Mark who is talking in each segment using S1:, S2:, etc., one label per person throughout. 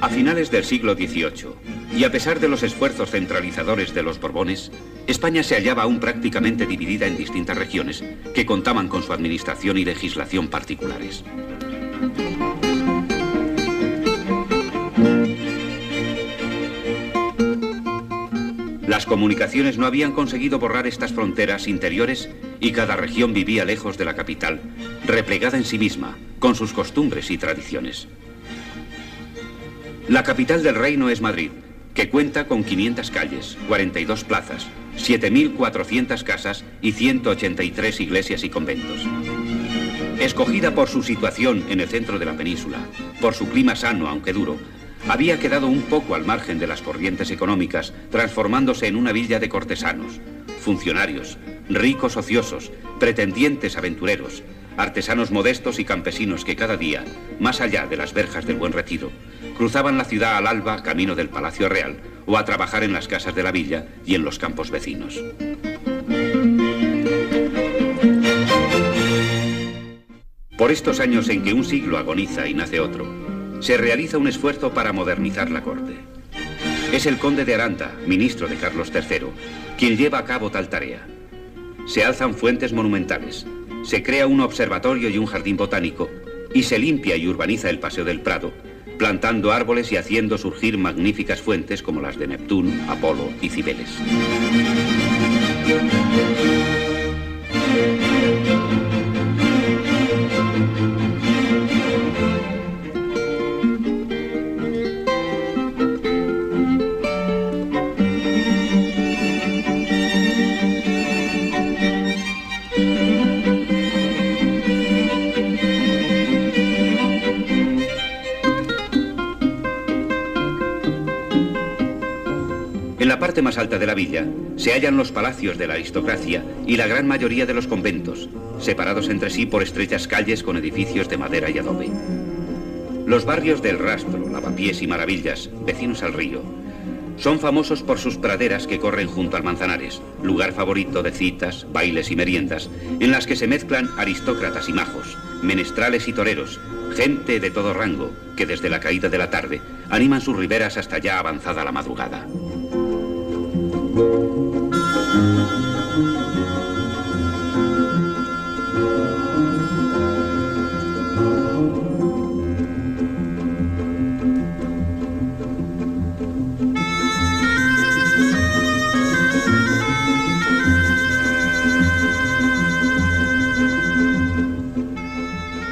S1: A finales del siglo XVIII, y a pesar de los esfuerzos centralizadores de los Borbones, España se hallaba aún prácticamente dividida en distintas regiones que contaban con su administración y legislación particulares. Las comunicaciones no habían conseguido borrar estas fronteras interiores y cada región vivía lejos de la capital, replegada en sí misma, con sus costumbres y tradiciones. La capital del reino es Madrid, que cuenta con 500 calles, 42 plazas, 7.400 casas y 183 iglesias y conventos. Escogida por su situación en el centro de la península, por su clima sano aunque duro, había quedado un poco al margen de las corrientes económicas, transformándose en una villa de cortesanos, funcionarios, ricos ociosos, pretendientes aventureros, artesanos modestos y campesinos que cada día, más allá de las verjas del Buen Retiro, cruzaban la ciudad al alba camino del Palacio Real o a trabajar en las casas de la villa y en los campos vecinos. Por estos años en que un siglo agoniza y nace otro, se realiza un esfuerzo para modernizar la corte. Es el conde de Aranda, ministro de Carlos III, quien lleva a cabo tal tarea. Se alzan fuentes monumentales, se crea un observatorio y un jardín botánico, y se limpia y urbaniza el Paseo del Prado, plantando árboles y haciendo surgir magníficas fuentes como las de Neptuno, Apolo y Cibeles. En la parte más alta de la villa se hallan los palacios de la aristocracia y la gran mayoría de los conventos, separados entre sí por estrechas calles con edificios de madera y adobe. Los barrios del Rastro, Lavapiés y Maravillas, vecinos al río, son famosos por sus praderas que corren junto al Manzanares, lugar favorito de citas, bailes y meriendas, en las que se mezclan aristócratas y majos, menestrales y toreros, gente de todo rango, que desde la caída de la tarde animan sus riberas hasta ya avanzada la madrugada.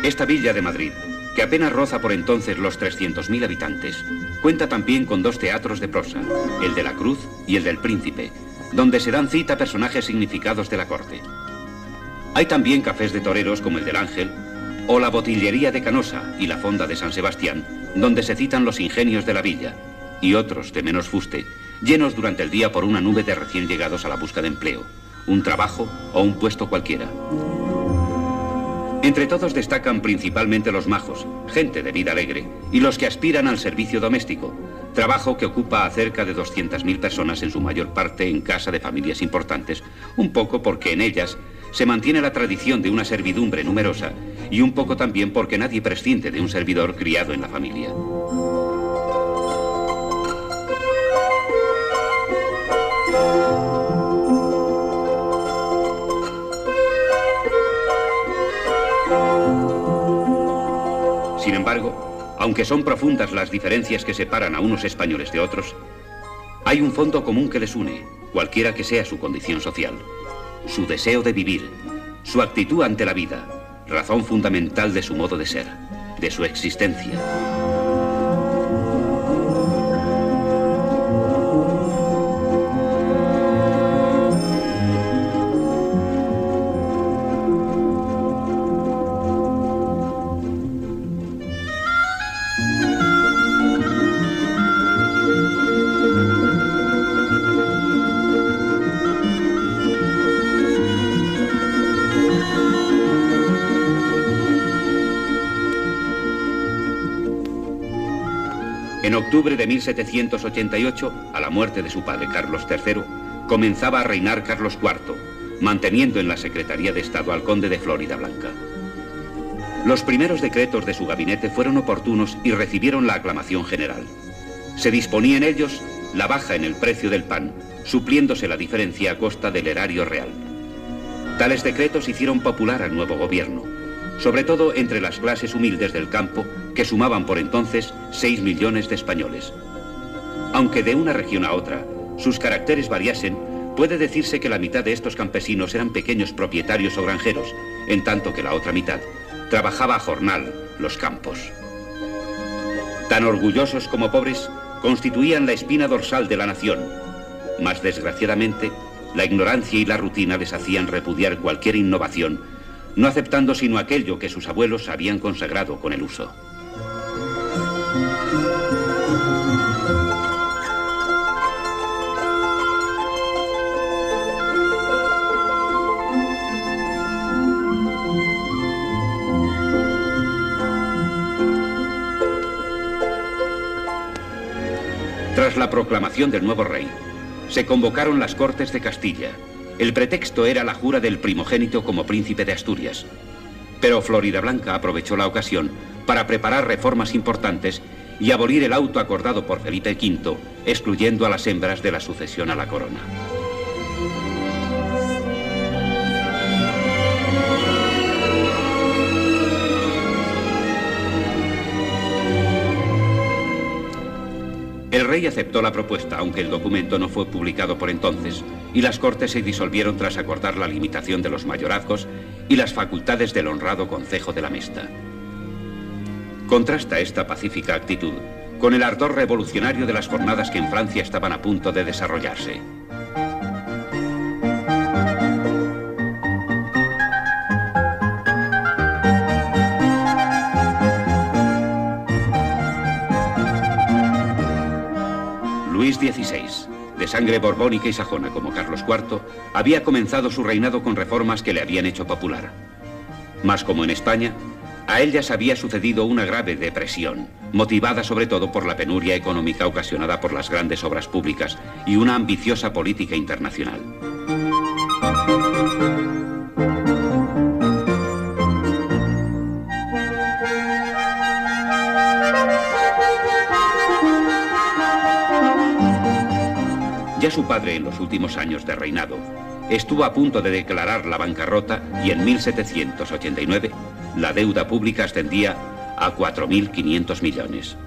S1: Esta villa de Madrid, que apenas roza por entonces los 300.000 habitantes, cuenta también con dos teatros de prosa, el de la Cruz y el del Príncipe, donde se dan cita personajes significados de la corte. Hay también cafés de toreros como el del Ángel, o la Botillería de Canosa y la Fonda de San Sebastián, donde se citan los ingenios de la villa, y otros de menos fuste, llenos durante el día por una nube de recién llegados a la busca de empleo, un trabajo o un puesto cualquiera. Entre todos destacan principalmente los majos, gente de vida alegre, y los que aspiran al servicio doméstico, trabajo que ocupa a cerca de 200.000 personas, en su mayor parte en casa de familias importantes, un poco porque en ellas se mantiene la tradición de una servidumbre numerosa y un poco también porque nadie prescinde de un servidor criado en la familia. Sin embargo, aunque son profundas las diferencias que separan a unos españoles de otros, hay un fondo común que les une, cualquiera que sea su condición social: su deseo de vivir, su actitud ante la vida, razón fundamental de su modo de ser, de su existencia. En octubre de 1788, a la muerte de su padre Carlos III, comenzaba a reinar Carlos IV, manteniendo en la Secretaría de Estado al conde de Floridablanca. Los primeros decretos de su gabinete fueron oportunos y recibieron la aclamación general. Se disponía en ellos la baja en el precio del pan, supliéndose la diferencia a costa del erario real. Tales decretos hicieron popular al nuevo gobierno, sobre todo entre las clases humildes del campo, que sumaban por entonces 6 millones de españoles. Aunque de una región a otra sus caracteres variasen, puede decirse que la mitad de estos campesinos eran pequeños propietarios o granjeros, en tanto que la otra mitad trabajaba a jornal los campos. Tan orgullosos como pobres, constituían la espina dorsal de la nación, mas desgraciadamente la ignorancia y la rutina les hacían repudiar cualquier innovación, no aceptando sino aquello que sus abuelos habían consagrado con el uso. Tras la proclamación del nuevo rey, se convocaron las Cortes de Castilla. El pretexto era la jura del primogénito como príncipe de Asturias. Pero Floridablanca aprovechó la ocasión para preparar reformas importantes y abolir el auto acordado por Felipe V, excluyendo a las hembras de la sucesión a la corona. El rey aceptó la propuesta, aunque el documento no fue publicado por entonces, y las Cortes se disolvieron tras acordar la limitación de los mayorazgos y las facultades del honrado concejo de la Mesta. Contrasta esta pacífica actitud con el ardor revolucionario de las jornadas que en Francia estaban a punto de desarrollarse. Luis XVI, de sangre borbónica y sajona como Carlos IV, había comenzado su reinado con reformas que le habían hecho popular. Mas como en España, a él ya se había sucedido una grave depresión, motivada sobre todo por la penuria económica ocasionada por las grandes obras públicas y una ambiciosa política internacional. Ya su padre, en los últimos años de reinado, estuvo a punto de declarar la bancarrota y en 1789 la deuda pública ascendía a 4.500 millones.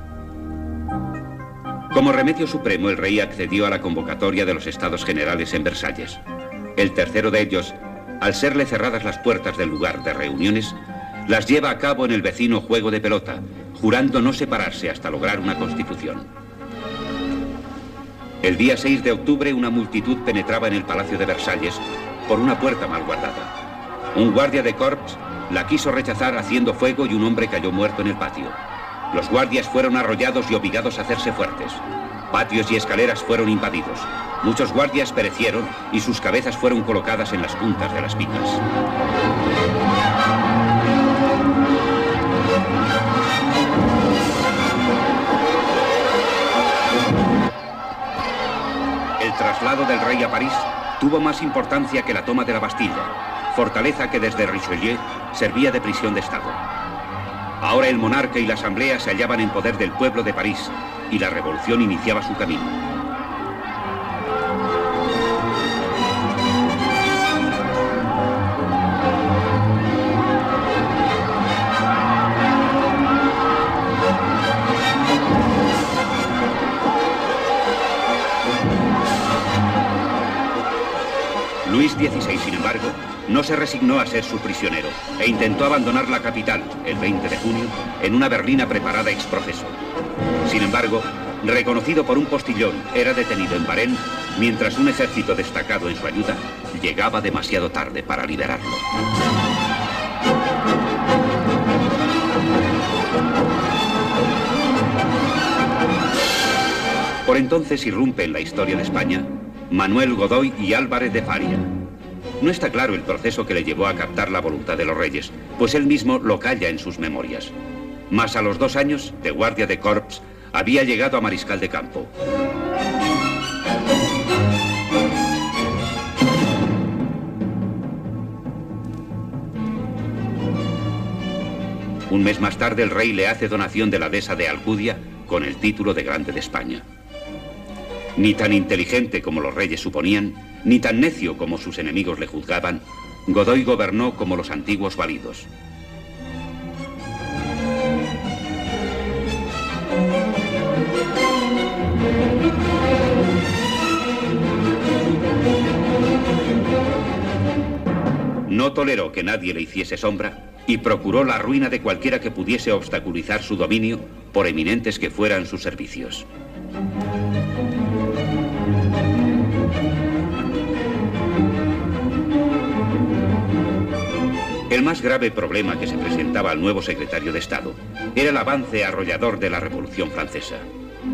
S1: Como remedio supremo, el rey accedió a la convocatoria de los Estados Generales en Versalles. El tercero de ellos, al serle cerradas las puertas del lugar de reuniones, las lleva a cabo en el vecino juego de pelota, jurando no separarse hasta lograr una constitución. El día 6 de octubre una multitud penetraba en el Palacio de Versalles por una puerta mal guardada. Un guardia de corps la quiso rechazar haciendo fuego y un hombre cayó muerto en el patio. Los guardias fueron arrollados y obligados a hacerse fuertes. Patios y escaleras fueron invadidos. Muchos guardias perecieron y sus cabezas fueron colocadas en las puntas de las picas. El traslado del rey a París tuvo más importancia que la toma de la Bastilla, fortaleza que desde Richelieu servía de prisión de Estado. Ahora el monarca y la asamblea se hallaban en poder del pueblo de París y la revolución iniciaba su camino. Luis XVI, sin embargo, no se resignó a ser su prisionero e intentó abandonar la capital, el 20 de junio, en una berlina preparada ex profeso. Sin embargo, reconocido por un postillón, era detenido en Varennes, mientras un ejército destacado en su ayuda llegaba demasiado tarde para liberarlo. Por entonces irrumpe en la historia de España Manuel Godoy y Álvarez de Faria. No está claro el proceso que le llevó a captar la voluntad de los reyes, pues él mismo lo calla en sus memorias. Mas a los 2 años, de guardia de corps, había llegado a mariscal de campo. Un mes más tarde el rey le hace donación de la dehesa de Alcudia con el título de Grande de España. Ni tan inteligente como los reyes suponían, ni tan necio como sus enemigos le juzgaban, Godoy gobernó como los antiguos validos. No toleró que nadie le hiciese sombra y procuró la ruina de cualquiera que pudiese obstaculizar su dominio, por eminentes que fueran sus servicios. El más grave problema que se presentaba al nuevo secretario de Estado era el avance arrollador de la Revolución Francesa.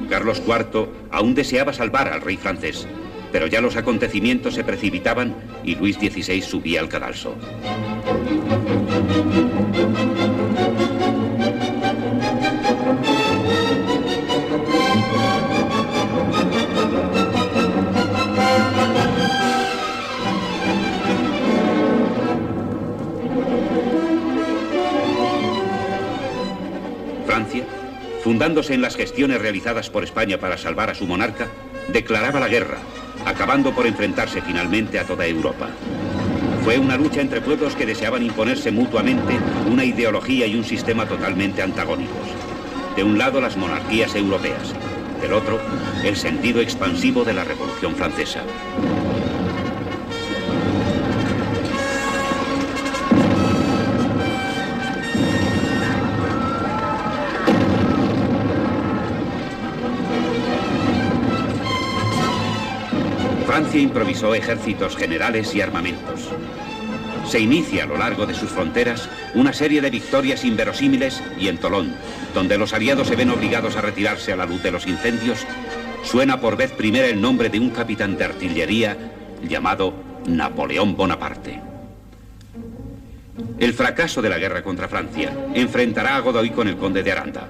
S1: Carlos IV aún deseaba salvar al rey francés, pero ya los acontecimientos se precipitaban y Luis XVI subía al cadalso. Francia, fundándose en las gestiones realizadas por España para salvar a su monarca, declaraba la guerra, acabando por enfrentarse finalmente a toda Europa. Fue una lucha entre pueblos que deseaban imponerse mutuamente una ideología y un sistema totalmente antagónicos. De un lado las monarquías europeas, del otro el sentido expansivo de la Revolución Francesa. Francia improvisó ejércitos generales y armamentos. Se inicia a lo largo de sus fronteras una serie de victorias inverosímiles y en Tolón, donde los aliados se ven obligados a retirarse a la luz de los incendios, suena por vez primera el nombre de un capitán de artillería llamado Napoleón Bonaparte. El fracaso de la guerra contra Francia enfrentará a Godoy con el conde de Aranda.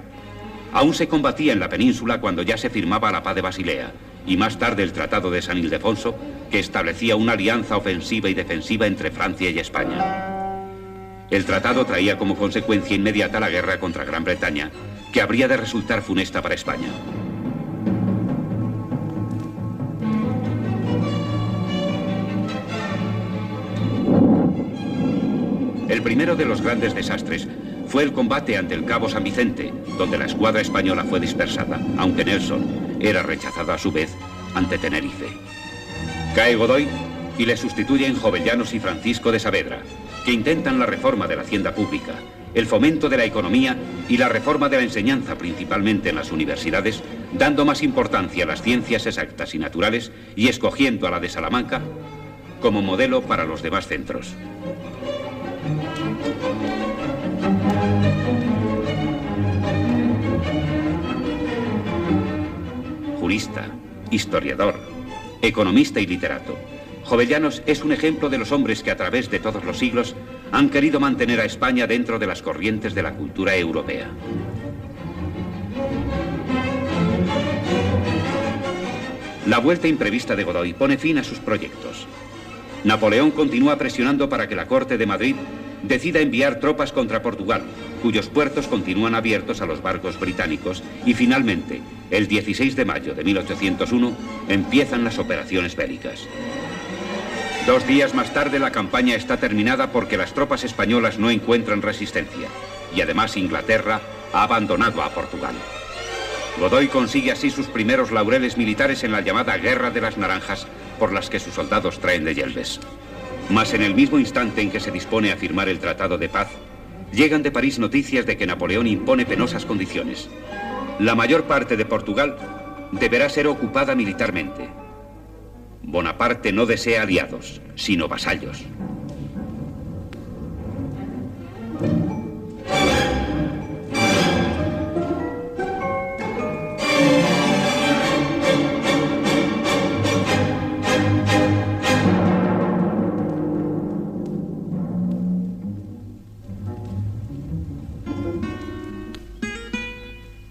S1: Aún se combatía en la península cuando ya se firmaba la paz de Basilea, y más tarde el Tratado de San Ildefonso, que establecía una alianza ofensiva y defensiva entre Francia y España. El tratado traía como consecuencia inmediata la guerra contra Gran Bretaña, que habría de resultar funesta para España. El primero de los grandes desastres fue el combate ante el Cabo San Vicente, donde la escuadra española fue dispersada, aunque Nelson era rechazado a su vez ante Tenerife. Cae Godoy y le sustituyen Jovellanos y Francisco de Saavedra, que intentan la reforma de la hacienda pública, el fomento de la economía y la reforma de la enseñanza, principalmente en las universidades, dando más importancia a las ciencias exactas y naturales y escogiendo a la de Salamanca como modelo para los demás centros. Jurista, historiador, economista y literato, Jovellanos es un ejemplo de los hombres que a través de todos los siglos han querido mantener a España dentro de las corrientes de la cultura europea. La vuelta imprevista de Godoy pone fin a sus proyectos. Napoleón continúa presionando para que la Corte de Madrid decida enviar tropas contra Portugal, cuyos puertos continúan abiertos a los barcos británicos, y finalmente, el 16 de mayo de 1801, empiezan las operaciones bélicas. 2 días más tarde la campaña está terminada porque las tropas españolas no encuentran resistencia, y además Inglaterra ha abandonado a Portugal. Godoy consigue así sus primeros laureles militares en la llamada Guerra de las Naranjas, por las que sus soldados traen de Yelves. Mas en el mismo instante en que se dispone a firmar el Tratado de Paz, llegan de París noticias de que Napoleón impone penosas condiciones. La mayor parte de Portugal deberá ser ocupada militarmente. Bonaparte no desea aliados, sino vasallos.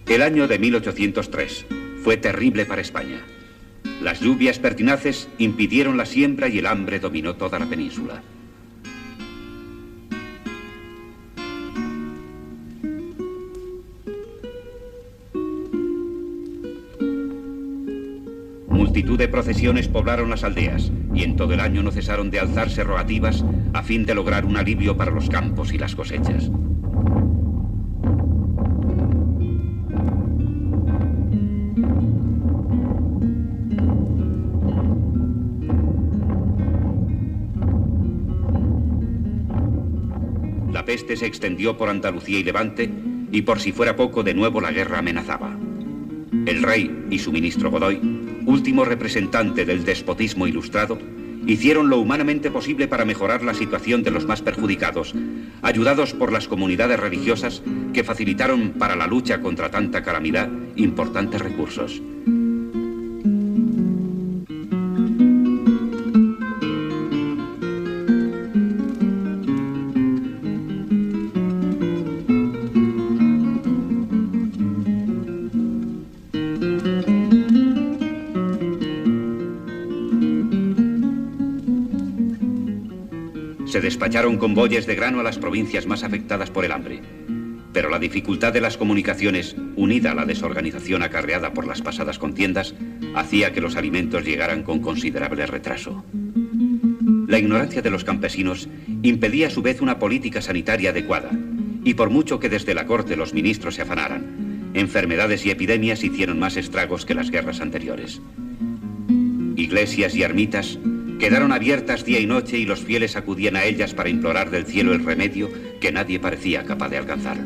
S1: El año de 1803 fue terrible para España. Las lluvias pertinaces impidieron la siembra y el hambre dominó toda la península. Multitud de procesiones poblaron las aldeas y en todo el año no cesaron de alzarse rogativas a fin de lograr un alivio para los campos y las cosechas. La peste se extendió por Andalucía y Levante y por si fuera poco de nuevo la guerra amenazaba. El rey y su ministro Godoy, último representante del despotismo ilustrado, hicieron lo humanamente posible para mejorar la situación de los más perjudicados, ayudados por las comunidades religiosas que facilitaron para la lucha contra tanta calamidad importantes recursos. Se despacharon convoyes de grano a las provincias más afectadas por el hambre. Pero la dificultad de las comunicaciones, unida a la desorganización acarreada por las pasadas contiendas, hacía que los alimentos llegaran con considerable retraso. La ignorancia de los campesinos impedía a su vez una política sanitaria adecuada, y por mucho que desde la corte los ministros se afanaran, enfermedades y epidemias hicieron más estragos que las guerras anteriores. Iglesias y ermitas quedaron abiertas día y noche y los fieles acudían a ellas para implorar del cielo el remedio que nadie parecía capaz de alcanzar.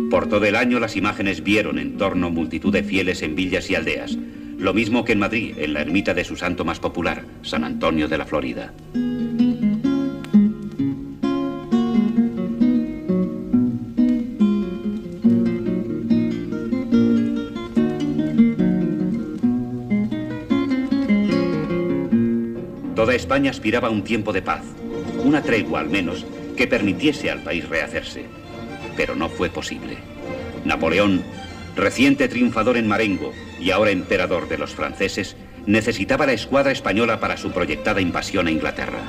S1: Por todo el año las imágenes vieron en torno multitud de fieles en villas y aldeas, lo mismo que en Madrid, en la ermita de su santo más popular, San Antonio de la Florida. Toda España aspiraba a un tiempo de paz, una tregua al menos, que permitiese al país rehacerse. Pero no fue posible. Napoleón, reciente triunfador en Marengo y ahora emperador de los franceses, necesitaba la escuadra española para su proyectada invasión a Inglaterra.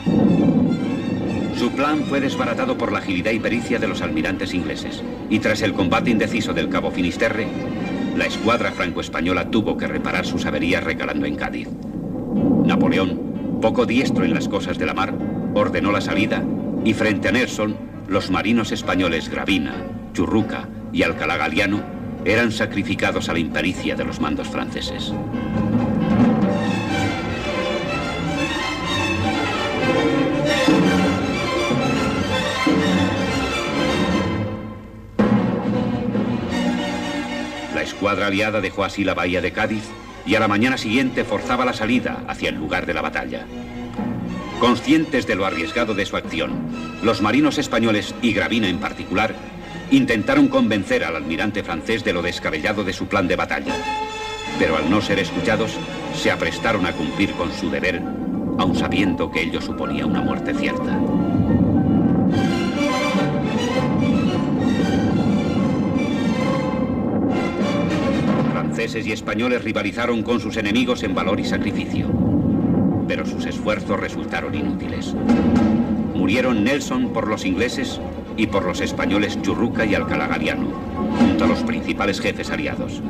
S1: Su plan fue desbaratado por la agilidad y pericia de los almirantes ingleses, y tras el combate indeciso del Cabo Finisterre, la escuadra franco-española tuvo que reparar sus averías recalando en Cádiz. Napoleón, poco diestro en las cosas de la mar, ordenó la salida y frente a Nelson, los marinos españoles Gravina, Churruca y Alcalá Galiano eran sacrificados a la impericia de los mandos franceses. La escuadra aliada dejó así la bahía de Cádiz y a la mañana siguiente forzaba la salida hacia el lugar de la batalla. Conscientes de lo arriesgado de su acción, los marinos españoles, y Gravina en particular, intentaron convencer al almirante francés de lo descabellado de su plan de batalla. Pero al no ser escuchados, se aprestaron a cumplir con su deber, aun sabiendo que ello suponía una muerte cierta. Franceses y españoles rivalizaron con sus enemigos en valor y sacrificio, pero sus esfuerzos resultaron inútiles. Murieron Nelson por los ingleses y por los españoles Churruca y Alcalá Galiano, junto a los principales jefes aliados.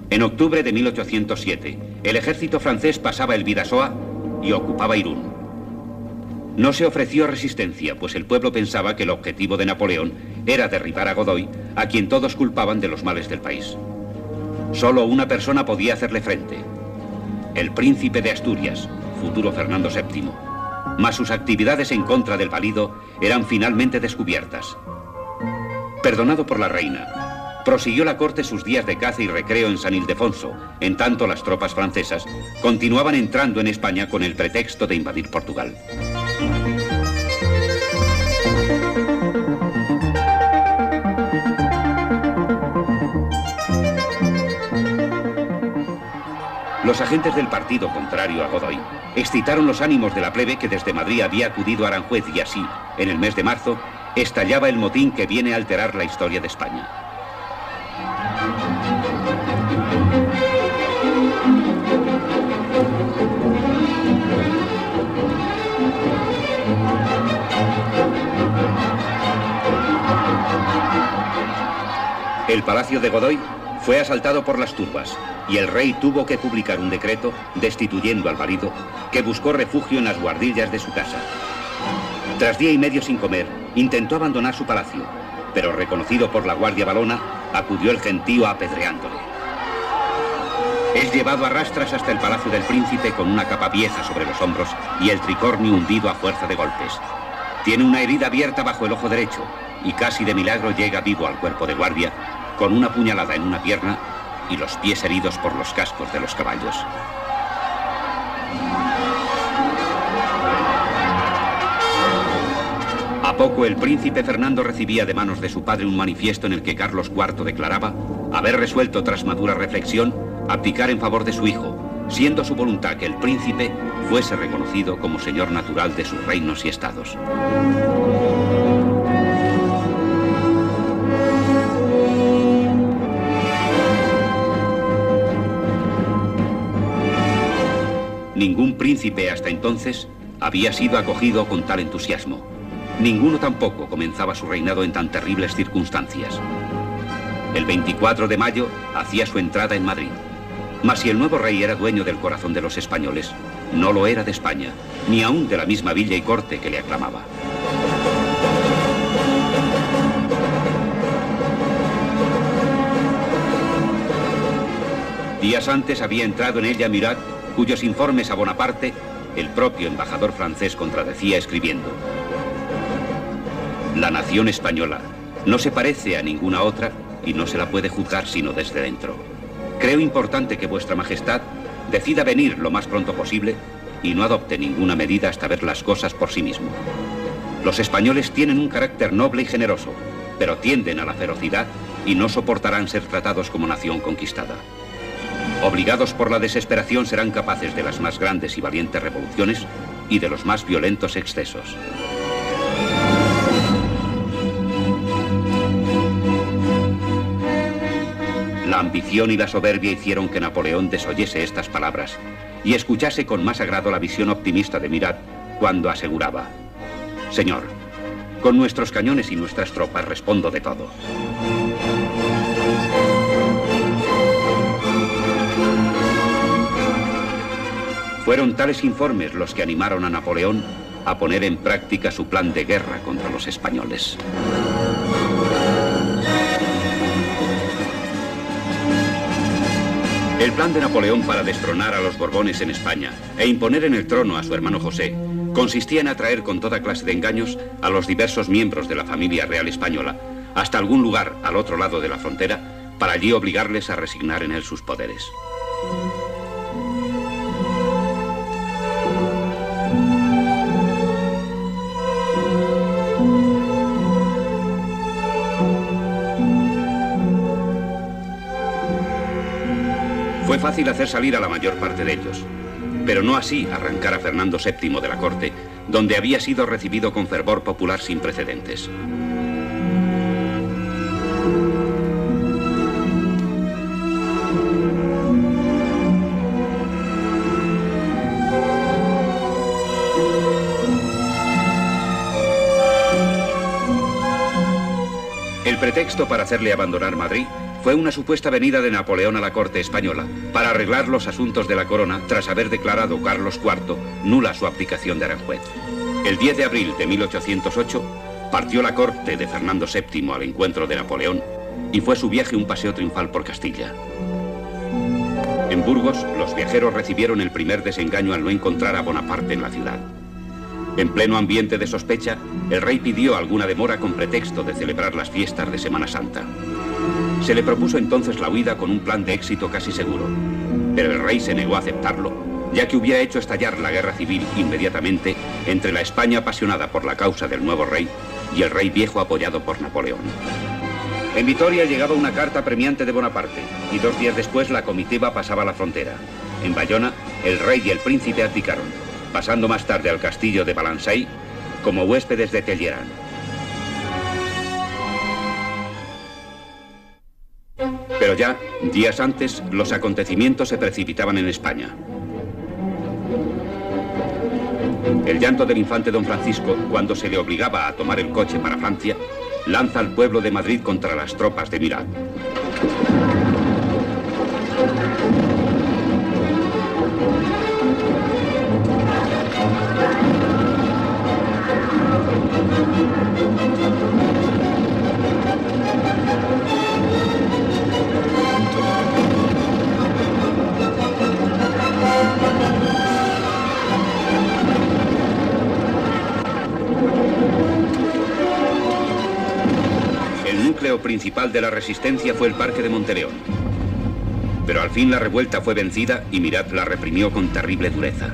S1: En octubre de 1807, el ejército francés pasaba el Bidasoa y ocupaba Irún. No se ofreció resistencia, pues el pueblo pensaba que el objetivo de Napoleón era derribar a Godoy, a quien todos culpaban de los males del país. Solo una persona podía hacerle frente: el príncipe de Asturias, futuro Fernando VII. Mas sus actividades en contra del valido eran finalmente descubiertas. Perdonado por la reina, prosiguió la corte sus días de caza y recreo en San Ildefonso, en tanto las tropas francesas continuaban entrando en España con el pretexto de invadir Portugal. Los agentes del partido contrario a Godoy excitaron los ánimos de la plebe que desde Madrid había acudido a Aranjuez y así, en el mes de marzo, estallaba el motín que viene a alterar la historia de España. El palacio de Godoy fue asaltado por las turbas y el rey tuvo que publicar un decreto destituyendo al marido, que buscó refugio en las guardillas de su casa. Tras día y medio sin comer, intentó abandonar su palacio, pero reconocido por la guardia valona, acudió el gentío apedreándole. Es llevado a rastras hasta el palacio del príncipe con una capa vieja sobre los hombros y el tricornio hundido a fuerza de golpes. Tiene una herida abierta bajo el ojo derecho y casi de milagro llega vivo al cuerpo de guardia con una puñalada en una pierna y los pies heridos por los cascos de los caballos. A poco el príncipe Fernando recibía de manos de su padre un manifiesto en el que Carlos IV declaraba haber resuelto tras madura reflexión abdicar en favor de su hijo, siendo su voluntad que el príncipe fuese reconocido como señor natural de sus reinos y estados. Ningún príncipe hasta entonces había sido acogido con tal entusiasmo. Ninguno tampoco comenzaba su reinado en tan terribles circunstancias. El 24 de mayo hacía su entrada en Madrid. Mas si el nuevo rey era dueño del corazón de los españoles, no lo era de España, ni aún de la misma villa y corte que le aclamaba. Días antes había entrado en ella Murat, cuyos informes a Bonaparte el propio embajador francés contradecía escribiendo: la nación española no se parece a ninguna otra y no se la puede juzgar sino desde dentro. Creo importante que vuestra majestad decida venir lo más pronto posible y no adopte ninguna medida hasta ver las cosas por sí mismo. Los españoles tienen un carácter noble y generoso, pero tienden a la ferocidad y no soportarán ser tratados como nación conquistada. Obligados por la desesperación serán capaces de las más grandes y valientes revoluciones y de los más violentos excesos. La ambición y la soberbia hicieron que Napoleón desoyese estas palabras y escuchase con más agrado la visión optimista de Murat cuando aseguraba: señor, con nuestros cañones y nuestras tropas respondo de todo. Fueron tales informes los que animaron a Napoleón a poner en práctica su plan de guerra contra los españoles. El plan de Napoleón para destronar a los Borbones en España e imponer en el trono a su hermano José consistía en atraer con toda clase de engaños a los diversos miembros de la familia real española hasta algún lugar al otro lado de la frontera para allí obligarles a resignar en él sus poderes. Fue fácil hacer salir a la mayor parte de ellos, pero no así arrancar a Fernando VII de la corte, donde había sido recibido con fervor popular sin precedentes. El pretexto para hacerle abandonar Madrid fue una supuesta venida de Napoleón a la corte española para arreglar los asuntos de la corona tras haber declarado Carlos IV nula su abdicación de Aranjuez. El 10 de abril de 1808 partió la corte de Fernando VII al encuentro de Napoleón y fue su viaje un paseo triunfal por Castilla. En Burgos, los viajeros recibieron el primer desengaño al no encontrar a Bonaparte en la ciudad. En pleno ambiente de sospecha, el rey pidió alguna demora con pretexto de celebrar las fiestas de Semana Santa. Se le propuso entonces la huida con un plan de éxito casi seguro, pero el rey se negó a aceptarlo, ya que hubiera hecho estallar la guerra civil inmediatamente entre la España apasionada por la causa del nuevo rey y el rey viejo apoyado por Napoleón. En Vitoria llegaba una carta premiante de Bonaparte y 2 días después la comitiva pasaba la frontera. En Bayona, el rey y el príncipe abdicaron, pasando más tarde al castillo de Balançay como huéspedes de Talleyrand. Pero ya, días antes, los acontecimientos se precipitaban en España. El llanto del infante don Francisco, cuando se le obligaba a tomar el coche para Francia, lanza al pueblo de Madrid contra las tropas de Murat. El núcleo principal de la resistencia fue el Parque de Monteleón. Pero al fin la revuelta fue vencida y Murat la reprimió con terrible dureza.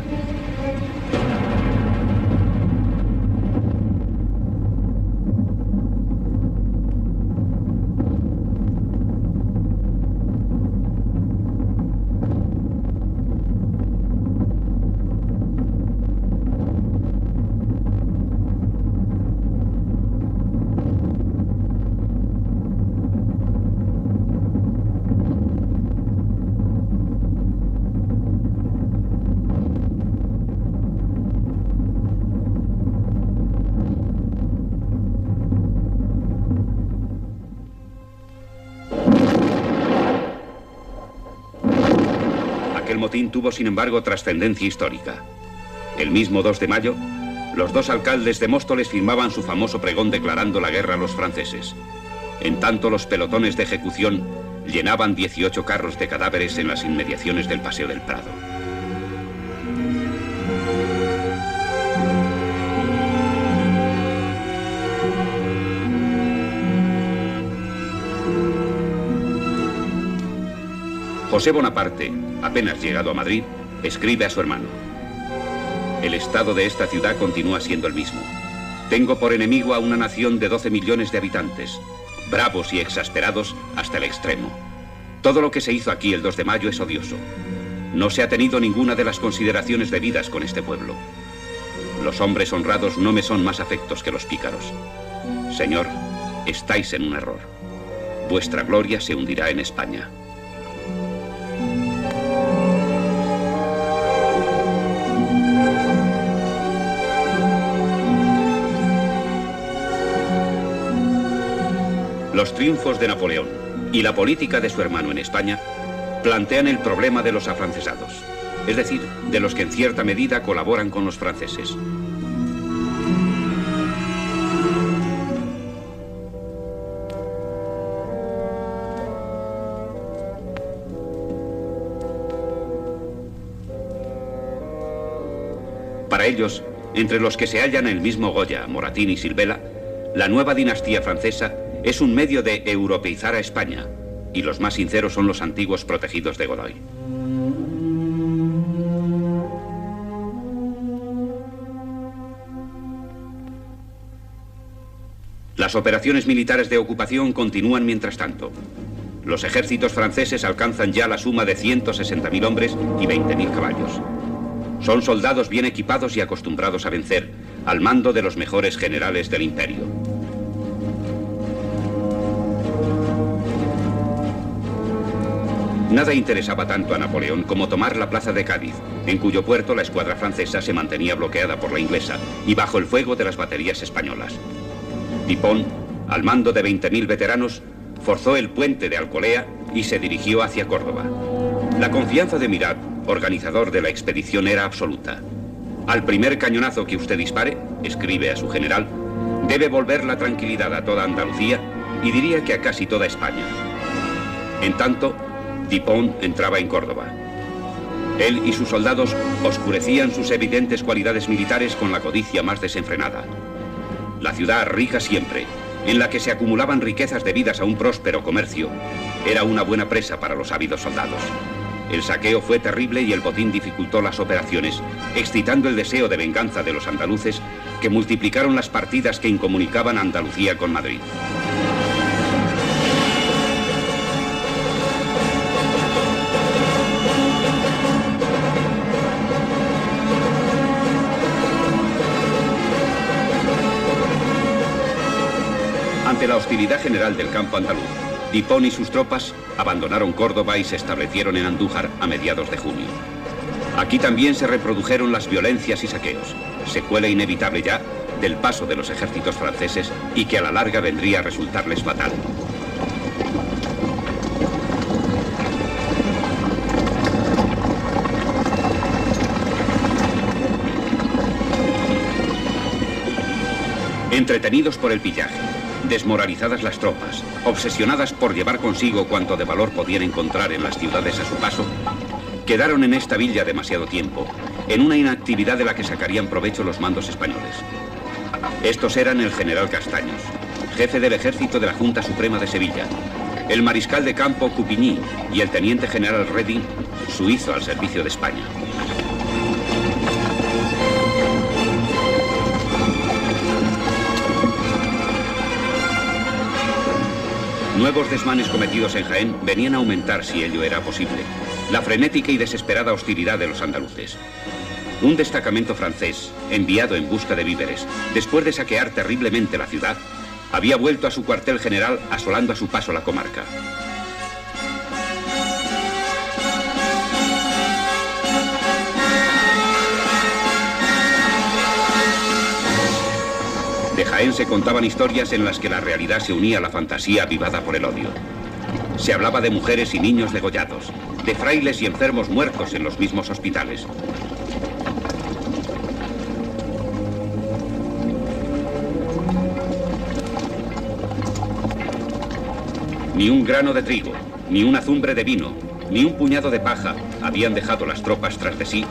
S1: El motín tuvo, sin embargo, trascendencia histórica. El mismo 2 de mayo, los dos alcaldes de Móstoles firmaban su famoso pregón declarando la guerra a los franceses. En tanto, los pelotones de ejecución llenaban 18 carros de cadáveres en las inmediaciones del Paseo del Prado. José Bonaparte, apenas llegado a Madrid, escribe a su hermano: el estado de esta ciudad continúa siendo el mismo. Tengo por enemigo a una nación de 12 millones de habitantes, bravos y exasperados hasta el extremo. Todo lo que se hizo aquí el 2 de mayo es odioso. No se ha tenido ninguna de las consideraciones debidas con este pueblo. Los hombres honrados no me son más afectos que los pícaros. Señor, estáis en un error. Vuestra gloria se hundirá en España. Los triunfos de Napoleón y la política de su hermano en España plantean el problema de los afrancesados, es decir, de los que en cierta medida colaboran con los franceses. Para ellos, entre los que se hallan el mismo Goya, Moratín y Silvela, la nueva dinastía francesa es un medio de europeizar a España, y los más sinceros son los antiguos protegidos de Godoy. Las operaciones militares de ocupación continúan mientras tanto. Los ejércitos franceses alcanzan ya la suma de 160.000 hombres y 20.000 caballos. Son soldados bien equipados y acostumbrados a vencer, al mando de los mejores generales del imperio. Nada interesaba tanto a Napoleón como tomar la plaza de Cádiz, en cuyo puerto la escuadra francesa se mantenía bloqueada por la inglesa y bajo el fuego de las baterías españolas. Dupont, al mando de 20.000 veteranos, forzó el puente de Alcolea y se dirigió hacia Córdoba. La confianza de Murat, organizador de la expedición, era absoluta. Al primer cañonazo que usted dispare, escribe a su general, debe volver la tranquilidad a toda Andalucía y diría que a casi toda España. En tanto, Dupont entraba en Córdoba. Él y sus soldados oscurecían sus evidentes cualidades militares con la codicia más desenfrenada. La ciudad rica siempre, en la que se acumulaban riquezas debidas a un próspero comercio, era una buena presa para los ávidos soldados. El saqueo fue terrible y el botín dificultó las operaciones, excitando el deseo de venganza de los andaluces, que multiplicaron las partidas que incomunicaban a Andalucía con Madrid. Ante la hostilidad general del campo andaluz, Dupont y sus tropas abandonaron Córdoba y se establecieron en Andújar a mediados de junio. Aquí también se reprodujeron las violencias y saqueos, secuela inevitable ya del paso de los ejércitos franceses y que a la larga vendría a resultarles fatal. Entretenidos por el pillaje, desmoralizadas las tropas, obsesionadas por llevar consigo cuanto de valor podían encontrar en las ciudades a su paso, quedaron en esta villa demasiado tiempo, en una inactividad de la que sacarían provecho los mandos españoles. Estos eran el general Castaños, jefe del ejército de la Junta Suprema de Sevilla, el mariscal de campo Coupigny y el teniente general Reding, suizo al servicio de España. Nuevos desmanes cometidos en Jaén venían a aumentar, si ello era posible, la frenética y desesperada hostilidad de los andaluces. Un destacamento francés, enviado en busca de víveres, después de saquear terriblemente la ciudad, había vuelto a su cuartel general asolando a su paso la comarca. De Jaén se contaban historias en las que la realidad se unía a la fantasía avivada por el odio. Se hablaba de mujeres y niños degollados, de frailes y enfermos muertos en los mismos hospitales. Ni un grano de trigo, ni una azumbre de vino, ni un puñado de paja habían dejado las tropas tras de sí,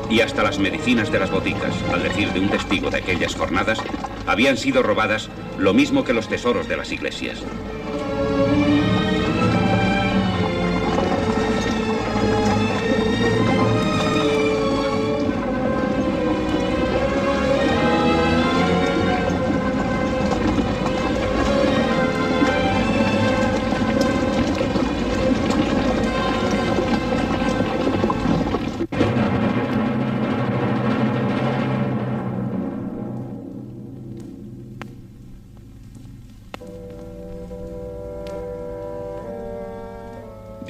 S1: y hasta las medicinas de las boticas, al decir de un testigo de aquellas jornadas, habían sido robadas, lo mismo que los tesoros de las iglesias.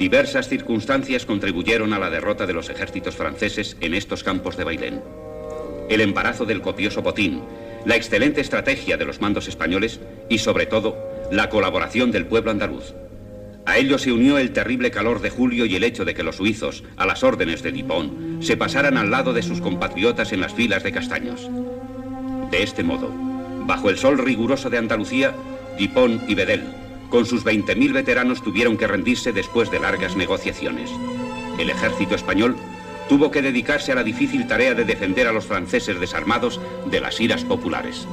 S1: Diversas circunstancias contribuyeron a la derrota de los ejércitos franceses en estos campos de Bailén. El embarazo del copioso botín, la excelente estrategia de los mandos españoles y, sobre todo, la colaboración del pueblo andaluz. A ello se unió el terrible calor de julio y el hecho de que los suizos, a las órdenes de Dupont, se pasaran al lado de sus compatriotas en las filas de Castaños. De este modo, bajo el sol riguroso de Andalucía, Dupont y Bedel, con sus 20.000 veteranos, tuvieron que rendirse después de largas negociaciones. El ejército español tuvo que dedicarse a la difícil tarea de defender a los franceses desarmados de las iras populares.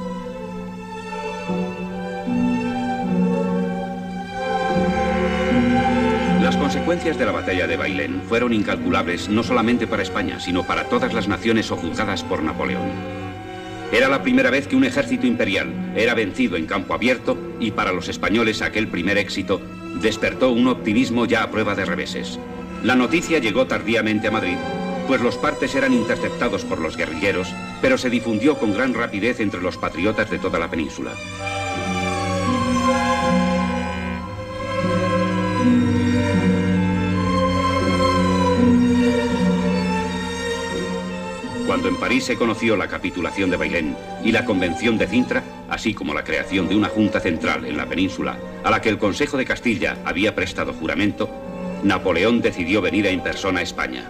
S1: Las consecuencias de la batalla de Bailén fueron incalculables no solamente para España, sino para todas las naciones sojuzgadas por Napoleón. Era la primera vez que un ejército imperial era vencido en campo abierto y para los españoles aquel primer éxito despertó un optimismo ya a prueba de reveses. La noticia llegó tardíamente a Madrid, pues los partes eran interceptados por los guerrilleros, pero se difundió con gran rapidez entre los patriotas de toda la península. Cuando en París se conoció la capitulación de Bailén y la Convención de Cintra, así como la creación de una Junta Central en la península, a la que el Consejo de Castilla había prestado juramento, Napoleón decidió venir en persona a España.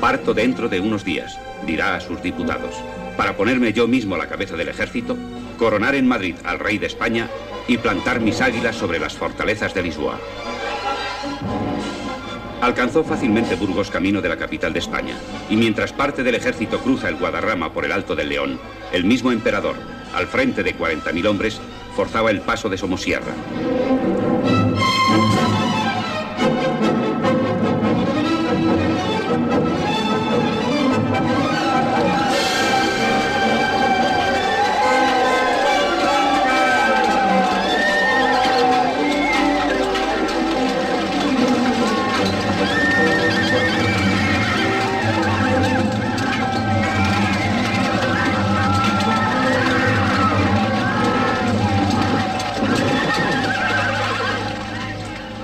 S1: Parto dentro de unos días, dirá a sus diputados, para ponerme yo mismo a la cabeza del ejército, coronar en Madrid al rey de España y plantar mis águilas sobre las fortalezas de Lisboa. Alcanzó fácilmente Burgos camino de la capital de España, y mientras parte del ejército cruza el Guadarrama por el Alto del León, el mismo emperador, al frente de 40.000 hombres, forzaba el paso de Somosierra.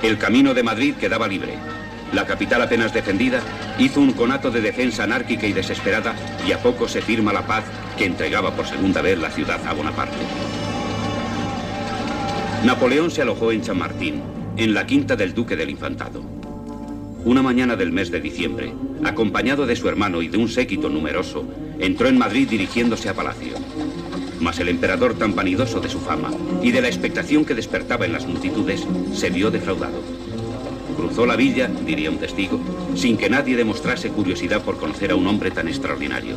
S1: El camino de Madrid quedaba libre. La capital apenas defendida hizo un conato de defensa anárquica y desesperada, y a poco se firma la paz que entregaba por segunda vez la ciudad a Bonaparte. Napoleón se alojó en Chamartín, en la quinta del Duque del Infantado. Una mañana del mes de diciembre, acompañado de su hermano y de un séquito numeroso, entró en Madrid dirigiéndose a Palacio. Mas el emperador, tan vanidoso de su fama y de la expectación que despertaba en las multitudes, se vio defraudado. Cruzó la villa, diría un testigo, sin que nadie demostrase curiosidad por conocer a un hombre tan extraordinario.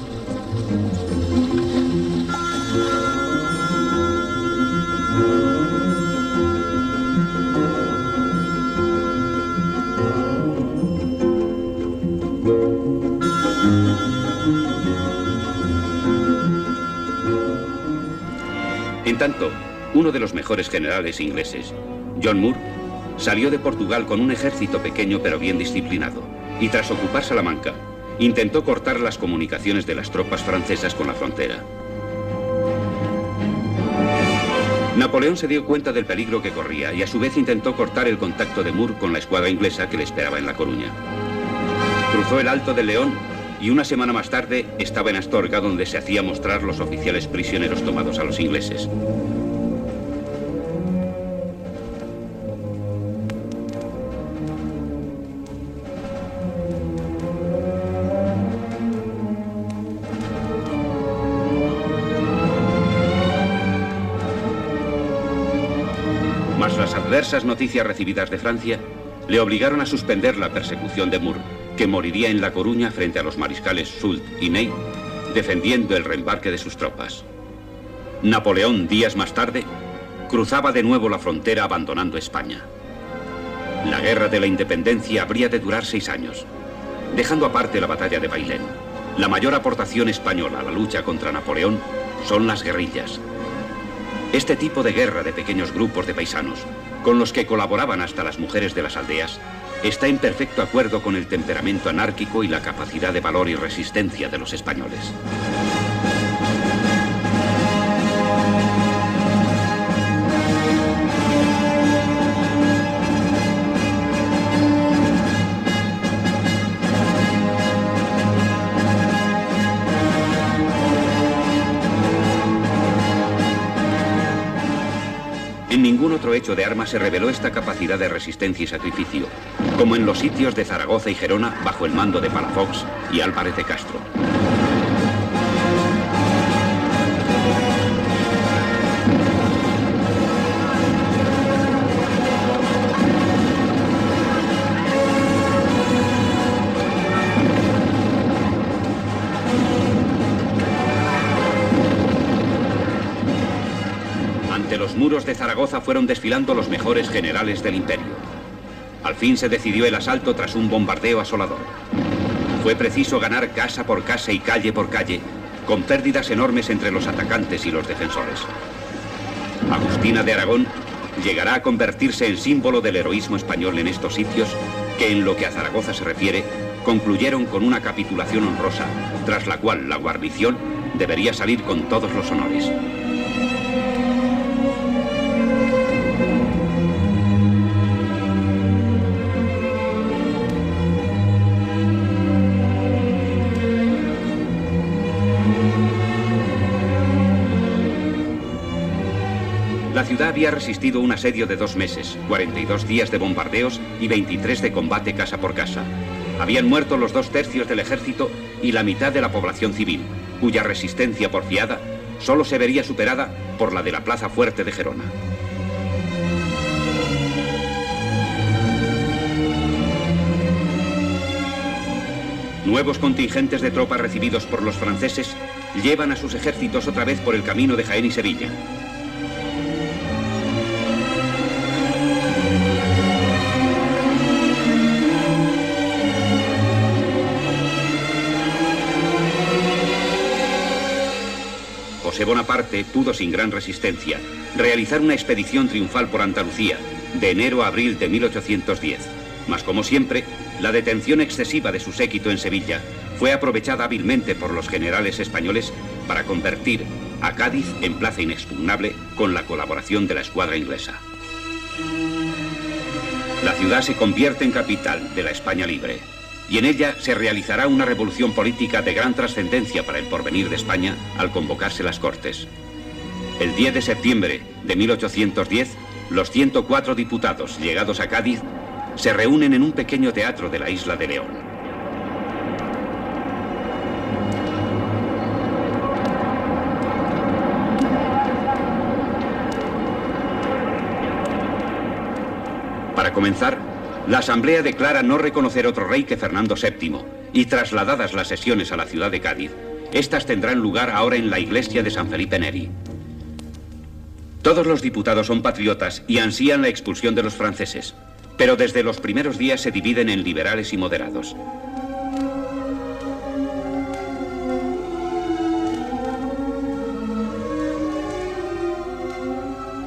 S1: En tanto, uno de los mejores generales ingleses, John Moore, salió de Portugal con un ejército pequeño pero bien disciplinado, y tras ocupar Salamanca, intentó cortar las comunicaciones de las tropas francesas con la frontera. Napoleón se dio cuenta del peligro que corría y a su vez intentó cortar el contacto de Moore con la escuadra inglesa que le esperaba en La Coruña. Cruzó el Alto del León y una semana más tarde estaba en Astorga, donde se hacía mostrar los oficiales prisioneros tomados a los ingleses. Mas las adversas noticias recibidas de Francia le obligaron a suspender la persecución de Moore, que moriría en La Coruña frente a los mariscales Soult y Ney, defendiendo el reembarque de sus tropas. Napoleón, días más tarde, cruzaba de nuevo la frontera abandonando España. La guerra de la independencia habría de durar 6 años. Dejando aparte la batalla de Bailén, la mayor aportación española a la lucha contra Napoleón son las guerrillas. Este tipo de guerra de pequeños grupos de paisanos, con los que colaboraban hasta las mujeres de las aldeas, está en perfecto acuerdo con el temperamento anárquico y la capacidad de valor y resistencia de los españoles. En ningún otro hecho de armas se reveló esta capacidad de resistencia y sacrificio, como en los sitios de Zaragoza y Gerona bajo el mando de Palafox y Álvarez de Castro. Ante los muros de Zaragoza fueron desfilando los mejores generales del imperio. Al fin se decidió el asalto tras un bombardeo asolador. Fue preciso ganar casa por casa y calle por calle, con pérdidas enormes entre los atacantes y los defensores. Agustina de Aragón llegará a convertirse en símbolo del heroísmo español en estos sitios que, en lo que a Zaragoza se refiere, concluyeron con una capitulación honrosa, tras la cual la guarnición debería salir con todos los honores. La ciudad había resistido un asedio de 2 meses, 42 días de bombardeos y 23 de combate casa por casa. Habían muerto los 2/3 del ejército y la mitad de la población civil, cuya resistencia porfiada solo se vería superada por la de la Plaza Fuerte de Gerona. Nuevos contingentes de tropas recibidos por los franceses llevan a sus ejércitos otra vez por el camino de Jaén y Sevilla. José Bonaparte pudo, sin gran resistencia, realizar una expedición triunfal por Andalucía, de enero a abril de 1810. Mas, como siempre, la detención excesiva de su séquito en Sevilla fue aprovechada hábilmente por los generales españoles para convertir a Cádiz en plaza inexpugnable con la colaboración de la escuadra inglesa. La ciudad se convierte en capital de la España libre y en ella se realizará una revolución política de gran trascendencia para el porvenir de España al convocarse las Cortes. El 10 de septiembre de 1810, los 104 diputados llegados a Cádiz se reúnen en un pequeño teatro de la isla de León. Para comenzar, la Asamblea declara no reconocer otro rey que Fernando VII y trasladadas las sesiones a la ciudad de Cádiz, estas tendrán lugar ahora en la iglesia de San Felipe Neri. Todos los diputados son patriotas y ansían la expulsión de los franceses, pero desde los primeros días se dividen en liberales y moderados.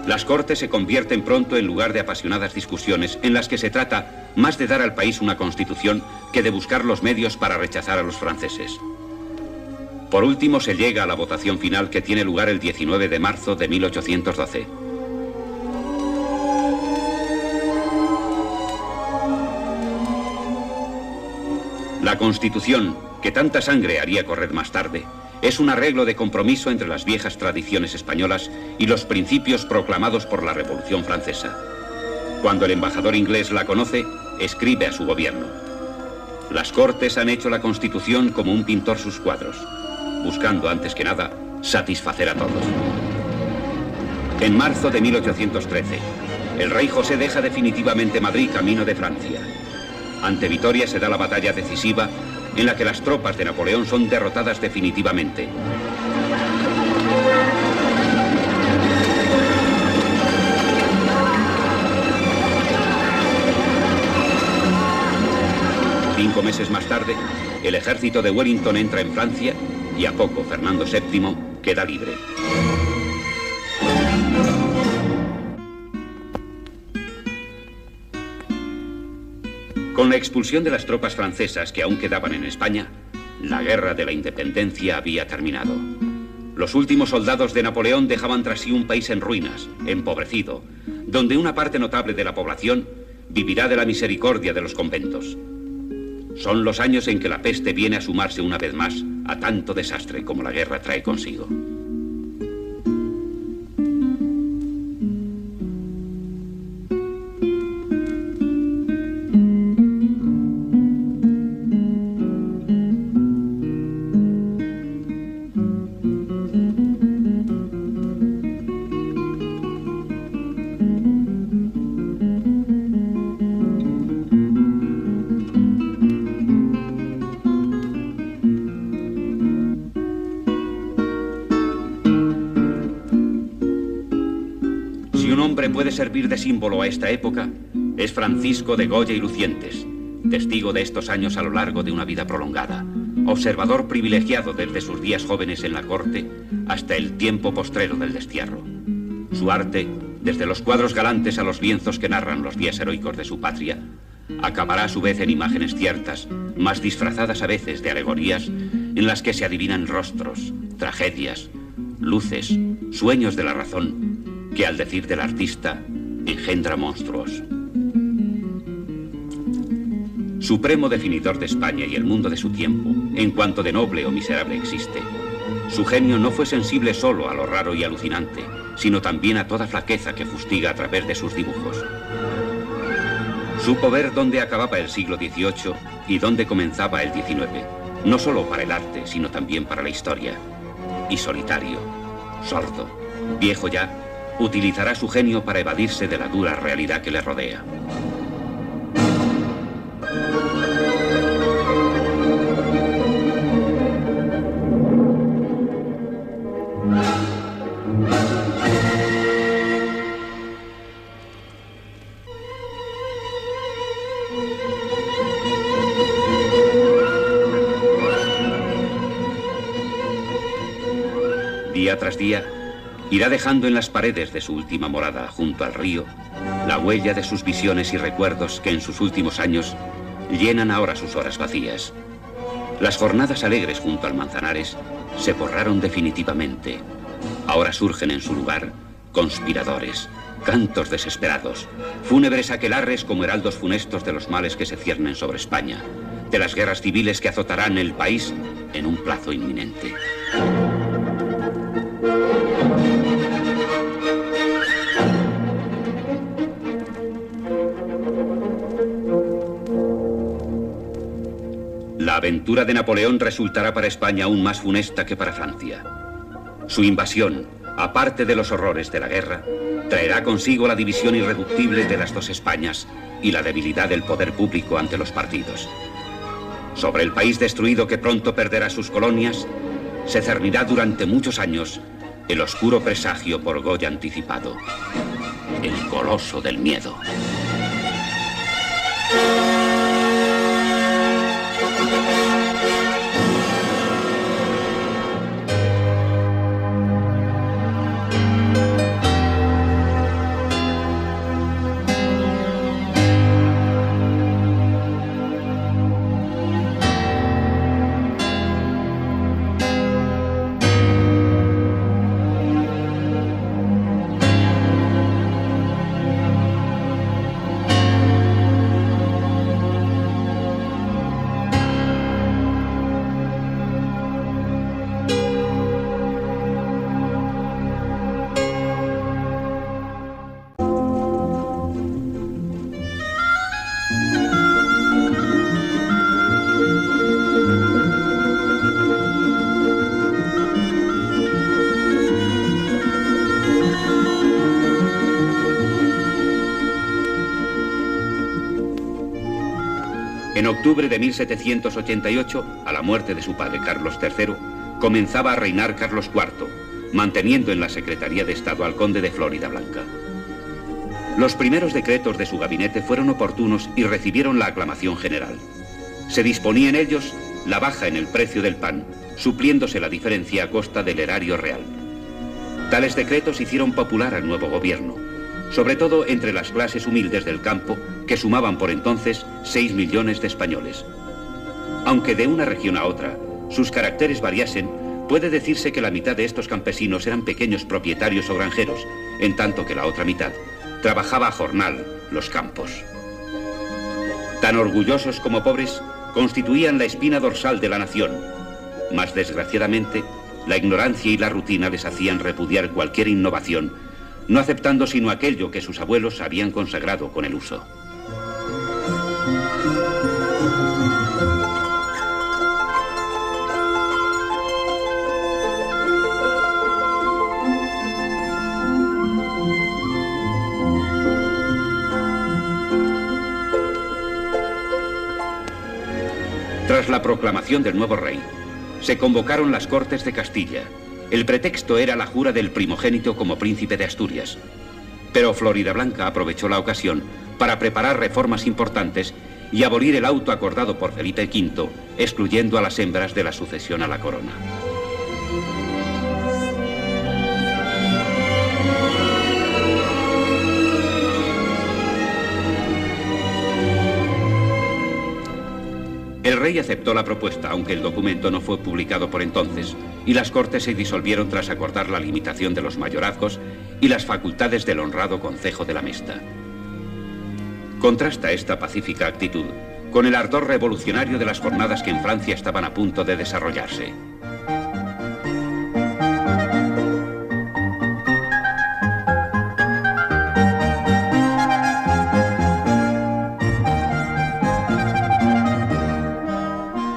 S1: Las Cortes se convierten pronto en lugar de apasionadas discusiones en las que se trata más de dar al país una constitución que de buscar los medios para rechazar a los franceses. Por último se llega a la votación final que tiene lugar el 19 de marzo de 1812. La Constitución, que tanta sangre haría correr más tarde, es un arreglo de compromiso entre las viejas tradiciones españolas y los principios proclamados por la Revolución Francesa. Cuando el embajador inglés la conoce, escribe a su gobierno: las Cortes han hecho la Constitución como un pintor sus cuadros, buscando antes que nada satisfacer a todos. En marzo de 1813, el rey José deja definitivamente Madrid camino de Francia. Ante Vitoria se da la batalla decisiva en la que las tropas de Napoleón son derrotadas definitivamente. Cinco meses más tarde, el ejército de Wellington entra en Francia y a poco Fernando VII queda libre. Con la expulsión de las tropas francesas que aún quedaban en España, la guerra de la independencia había terminado. Los últimos soldados de Napoleón dejaban tras sí un país en ruinas, empobrecido, donde una parte notable de la población vivirá de la misericordia de los conventos. Son los años en que la peste viene a sumarse una vez más a tanto desastre como la guerra trae consigo. Puede servir de símbolo a esta época, es Francisco de Goya y Lucientes, testigo de estos años a lo largo de una vida prolongada, observador privilegiado desde sus días jóvenes en la corte hasta el tiempo postrero del destierro. Su arte, desde los cuadros galantes a los lienzos que narran los días heroicos de su patria, acabará a su vez en imágenes ciertas, más disfrazadas a veces de alegorías, en las que se adivinan rostros, tragedias, luces, sueños de la razón, que al decir del artista, engendra monstruos. Supremo definidor de España y el mundo de su tiempo, en cuanto de noble o miserable existe, su genio no fue sensible solo a lo raro y alucinante, sino también a toda flaqueza que fustiga a través de sus dibujos. Supo ver dónde acababa el siglo XVIII y dónde comenzaba el XIX, no solo para el arte, sino también para la historia. Y solitario, sordo, viejo ya, utilizará su genio para evadirse de la dura realidad que le rodea. Día tras día, irá dejando en las paredes de su última morada, junto al río, la huella de sus visiones y recuerdos que en sus últimos años llenan ahora sus horas vacías. Las jornadas alegres junto al Manzanares se borraron definitivamente. Ahora surgen en su lugar conspiradores, Cantos desesperados, fúnebres aquelarres como heraldos funestos de los males que se ciernen sobre España, de las guerras civiles que azotarán el país en un plazo inminente. La aventura de Napoleón resultará para España aún más funesta que para Francia. Su invasión, aparte de los horrores de la guerra, traerá consigo la división irreductible de las dos Españas y la debilidad del poder público ante los partidos. Sobre el país destruido que pronto perderá sus colonias, se cernirá durante muchos años el oscuro presagio por Goya anticipado, el coloso del miedo. En octubre de 1788, a la muerte de su padre Carlos III, comenzaba a reinar Carlos IV, manteniendo en la Secretaría de Estado al conde de Floridablanca. Los primeros decretos de su gabinete fueron oportunos y recibieron la aclamación general. Se disponía en ellos la baja en el precio del pan, supliéndose la diferencia a costa del erario real. Tales decretos hicieron popular al nuevo gobierno, sobre todo entre las clases humildes del campo, que sumaban por entonces 6 millones de españoles. Aunque de una región a otra sus caracteres variasen, puede decirse que la mitad de estos campesinos eran pequeños propietarios o granjeros, en tanto que la otra mitad trabajaba a jornal los campos. Tan orgullosos como pobres, constituían la espina dorsal de la nación, mas desgraciadamente la ignorancia y la rutina les hacían repudiar cualquier innovación, no aceptando sino aquello que sus abuelos habían consagrado con el uso. Tras la proclamación del nuevo rey, se convocaron las Cortes de Castilla. El pretexto era la jura del primogénito como príncipe de Asturias. Pero Floridablanca aprovechó la ocasión para preparar reformas importantes y abolir el auto acordado por Felipe V, excluyendo a las hembras de la sucesión a la corona. El rey aceptó la propuesta, aunque el documento no fue publicado por entonces, y las Cortes se disolvieron tras acordar la limitación de los mayorazgos y las facultades del honrado concejo de la Mesta. Contrasta esta pacífica actitud con el ardor revolucionario de las jornadas que en Francia estaban a punto de desarrollarse.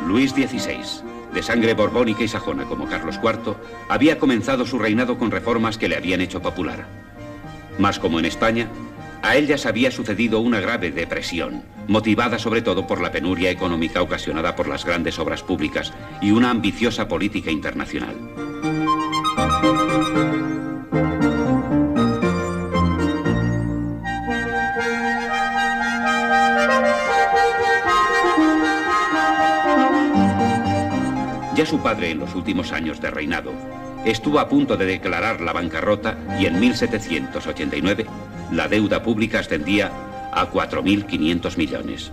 S1: Luis XVI, de sangre borbónica y sajona como Carlos IV, había comenzado su reinado con reformas que le habían hecho popular. Mas como en España, a él ya se había sucedido una grave depresión, motivada sobre todo por la penuria económica ocasionada por las grandes obras públicas y una ambiciosa política internacional. Ya su padre, en los últimos años de reinado, estuvo a punto de declarar la bancarrota y en 1789 la deuda pública ascendía a 4.500 millones.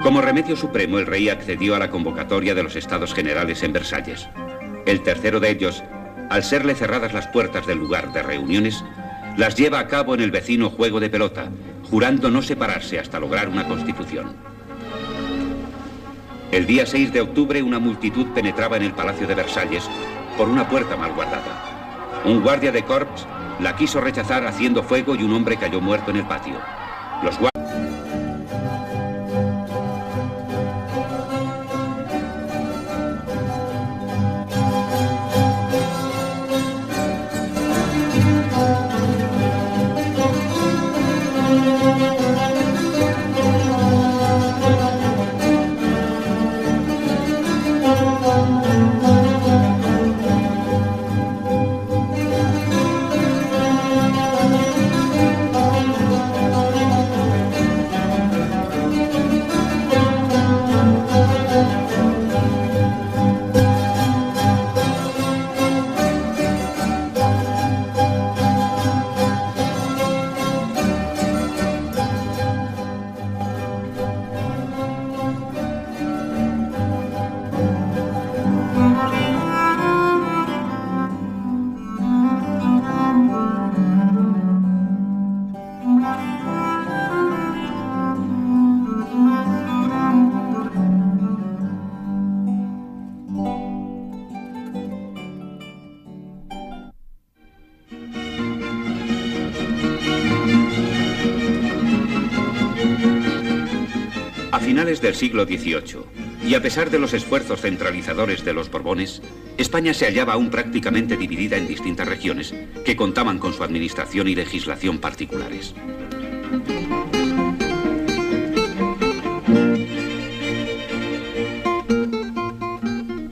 S1: Como remedio supremo, el rey accedió a la convocatoria de los Estados Generales en Versalles. El tercero de ellos, al serle cerradas las puertas del lugar de reuniones, las lleva a cabo en el vecino juego de pelota, jurando no separarse hasta lograr una constitución. El día 6 de octubre una multitud penetraba en el Palacio de Versalles por una puerta mal guardada. Un guardia de corps la quiso rechazar haciendo fuego y un hombre cayó muerto en el patio. Los A finales del siglo XVIII, y a pesar de los esfuerzos centralizadores de los Borbones, España se hallaba aún prácticamente dividida en distintas regiones que contaban con su administración y legislación particulares.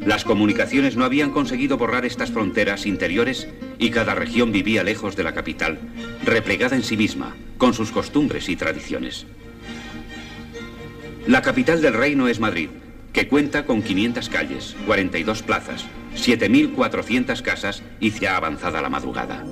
S1: Las comunicaciones no habían conseguido borrar estas fronteras interiores y cada región vivía lejos de la capital, replegada en sí misma, con sus costumbres y tradiciones. La capital del reino es Madrid, que cuenta con 500 calles, 42 plazas, 7.400 casas y ya avanzada la madrugada.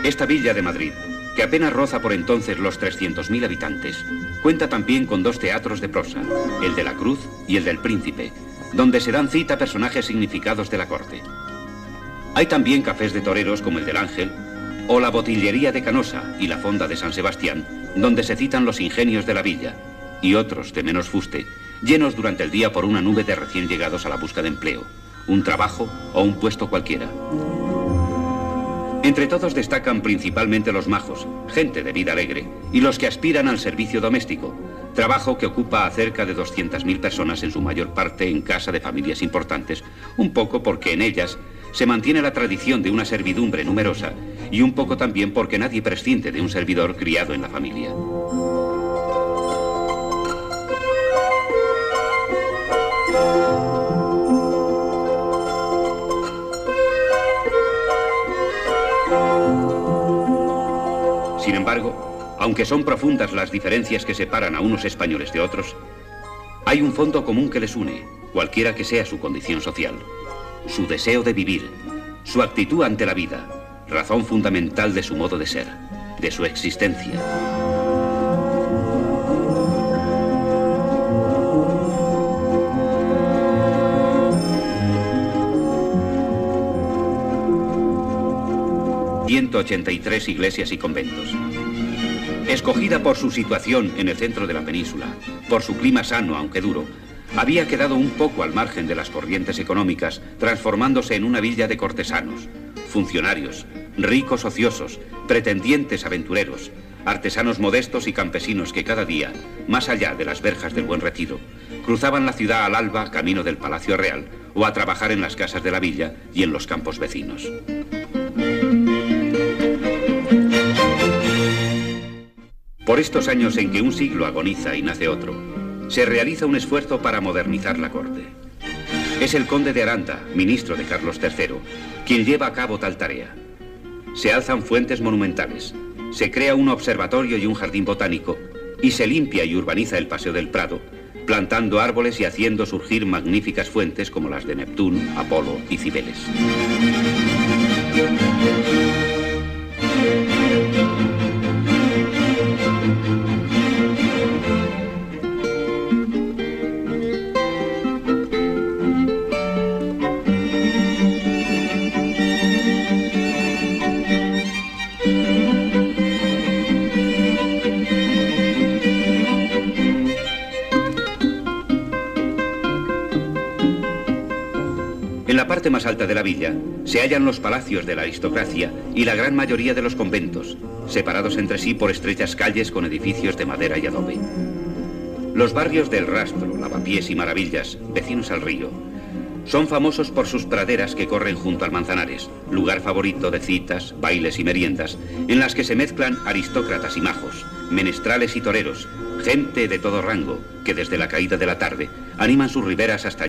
S1: Esta villa de Madrid, que apenas roza por entonces los 300.000 habitantes, cuenta también con dos teatros de prosa, el de la Cruz y el del Príncipe, donde se dan cita personajes significados de la corte. Hay también cafés de toreros como el del Ángel, o la Botillería de Canosa y la Fonda de San Sebastián, donde se citan los ingenios de la villa, y otros de menos fuste, llenos durante el día por una nube de recién llegados a la busca de empleo, un trabajo o un puesto cualquiera. Entre todos destacan principalmente los majos, gente de vida alegre, y los que aspiran al servicio doméstico, trabajo que ocupa a cerca de 200.000 personas, en su mayor parte en casa de familias importantes, un poco porque en ellas se mantiene la tradición de una servidumbre numerosa y un poco también porque nadie prescinde de un servidor criado en la familia. Sin embargo, aunque son profundas las diferencias que separan a unos españoles de otros, hay un fondo común que les une, cualquiera que sea su condición social: su deseo de vivir, su actitud ante la vida, razón fundamental de su modo de ser, de su existencia. ...183 iglesias y conventos. Escogida por su situación en el centro de la península, por su clima sano aunque duro, había quedado un poco al margen de las corrientes económicas, transformándose en una villa de cortesanos, funcionarios, ricos ociosos, pretendientes aventureros, artesanos modestos y campesinos que cada día, más allá de las verjas del Buen Retiro, cruzaban la ciudad al alba camino del Palacio Real o a trabajar en las casas de la villa y en los campos vecinos. Por estos años en que un siglo agoniza y nace otro, se realiza un esfuerzo para modernizar la corte. Es el conde de Aranda, ministro de Carlos III, quien lleva a cabo tal tarea. Se alzan fuentes monumentales, se crea un observatorio y un jardín botánico, y se limpia y urbaniza el Paseo del Prado, plantando árboles y haciendo surgir magníficas fuentes como las de Neptuno, Apolo y Cibeles. En la parte más alta de la villa se hallan los palacios de la aristocracia y la gran mayoría de los conventos, separados entre sí por estrechas calles con edificios de madera y adobe. Los barrios del Rastro, Lavapiés y Maravillas, vecinos al río, son famosos por sus praderas que corren junto al Manzanares, lugar favorito de citas, bailes y meriendas, en las que se mezclan aristócratas y majos, menestrales y toreros, gente de todo rango, que desde la caída de la tarde animan sus riberas hasta